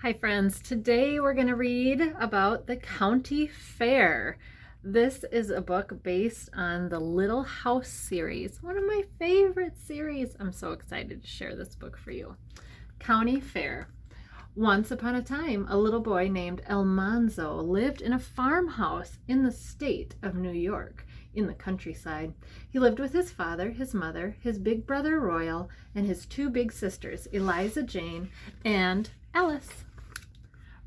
Hi friends, today we're going to read about the county fair. This is a book based on the Little House series, one of my favorite series. I'm so excited to share this book for you. County fair. Once upon a time, a little boy named Almanzo lived in a farmhouse in the state of New York, in the countryside. He lived with his father, his mother, his big brother Royal, and his two big sisters, Eliza Jane and Alice.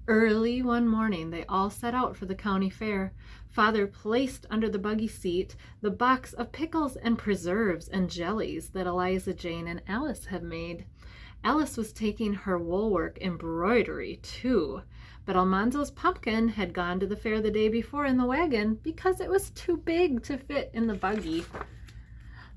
Early one morning, they all set out for the county fair. Father placed under the buggy seat the box of pickles and preserves and jellies that Eliza Jane and Alice had made. Alice was taking her woolwork embroidery too, but Almanzo's pumpkin had gone to the fair the day before in the wagon because it was too big to fit in the buggy.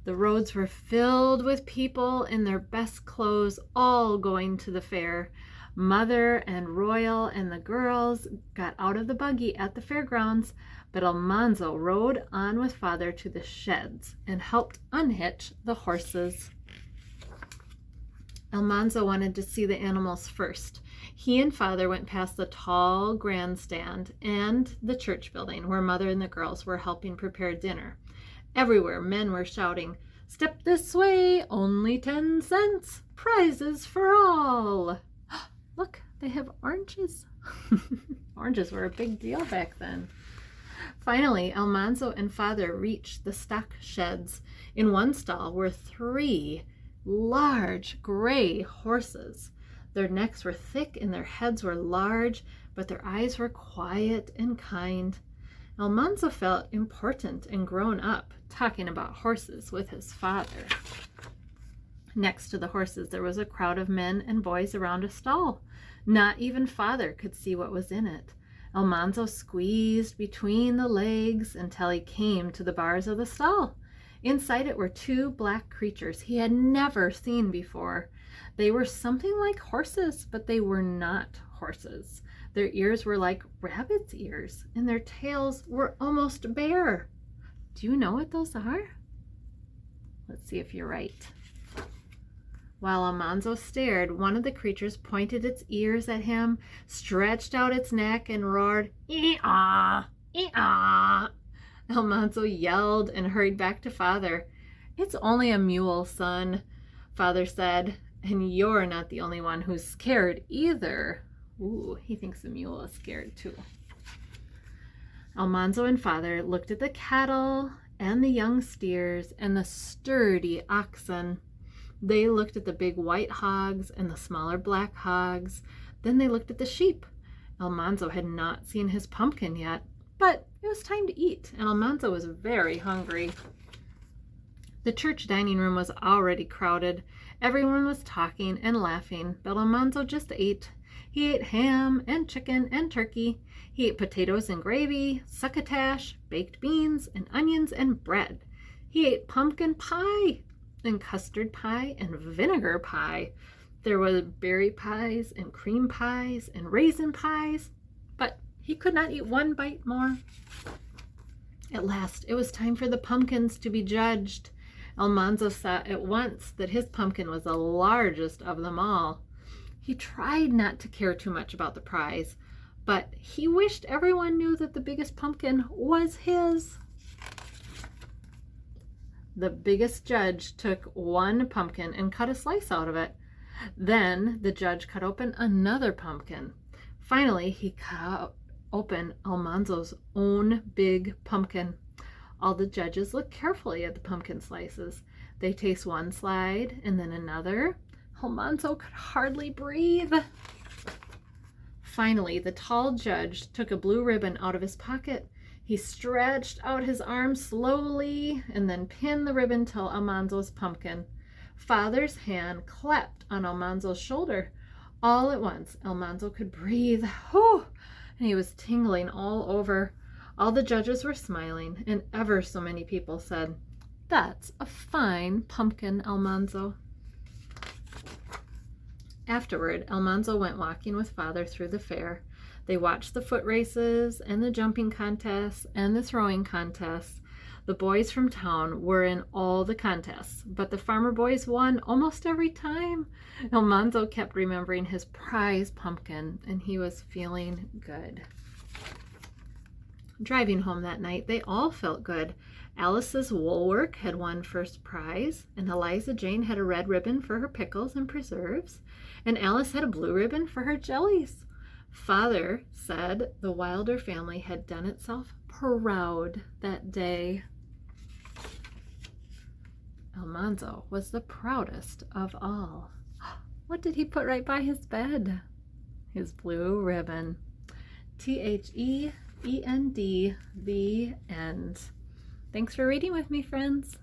The roads were filled with people in their best clothes, all going to the fair. Mother and Royal and the girls got out of the buggy at the fairgrounds, but Almanzo rode on with Father to the sheds and helped unhitch the horses. Almanzo wanted to see the animals first. He and Father went past the tall grandstand and the church building where Mother and the girls were helping prepare dinner. Everywhere men were shouting, "Step this way, only 10 cents, prizes for all." Look, they have oranges. Oranges were a big deal back then. Finally, Almanzo and Father reached the stock sheds. In one stall were 3 large gray horses. Their necks were thick and their heads were large, but their eyes were quiet and kind. Almanzo felt important and grown up, talking about horses with his father. Next to the horses, there was a crowd of men and boys around a stall. Not even Father could see what was in it. Almanzo squeezed between the legs until he came to the bars of the stall. Inside it were 2 black creatures he had never seen before. They were something like horses, but they were not horses. Their ears were like rabbits' ears, and their tails were almost bare. Do you know what those are? Let's see if you're right. While Almanzo stared, one of the creatures pointed its ears at him, stretched out its neck, and roared, "Ee-ah! Ee-ah!" Almanzo yelled and hurried back to Father. "It's only a mule, son," Father said, "and you're not the only one who's scared either." Ooh, he thinks the mule is scared too. Almanzo and Father looked at the cattle and the young steers and the sturdy oxen. They looked at the big white hogs and the smaller black hogs. Then they looked at the sheep. Almanzo had not seen his pumpkin yet, but it was time to eat, and Almanzo was very hungry. The church dining room was already crowded. Everyone was talking and laughing, but Almanzo just ate. He ate ham and chicken and turkey. He ate potatoes and gravy, succotash, baked beans and onions and bread. He ate pumpkin pie and custard pie and vinegar pie. There were berry pies and cream pies and raisin pies, but he could not eat one bite more. At last, it was time for the pumpkins to be judged. Almanzo saw at once that his pumpkin was the largest of them all. He tried not to care too much about the prize, but he wished everyone knew that the biggest pumpkin was his. The biggest judge took one pumpkin and cut a slice out of it. Then the judge cut open another pumpkin. Finally, he cut open Almanzo's own big pumpkin. All the judges looked carefully at the pumpkin slices. They taste one slide and then another. Almanzo could hardly breathe. Finally, the tall judge took a blue ribbon out of his pocket. He stretched out his arm slowly and then pinned the ribbon to Almanzo's pumpkin. Father's hand clapped on Almanzo's shoulder. All at once, Almanzo could breathe. Whew! And he was tingling all over. All the judges were smiling, and ever so many people said, "That's a fine pumpkin, Almanzo." Afterward, Almanzo went walking with Father through the fair. They watched the foot races and the jumping contests and the throwing contests. The boys from town were in all the contests, but the farmer boys won almost every time. Almanzo kept remembering his prize pumpkin, and he was feeling good. Driving home that night, they all felt good. Alice's wool work had won first prize, and Eliza Jane had a red ribbon for her pickles and preserves, and Alice had a blue ribbon for her jellies. Father said the Wilder family had done itself proud that day. Almanzo was the proudest of all. What did he put right by his bed? His blue ribbon. THEEND, the end. Thanks for reading with me, friends.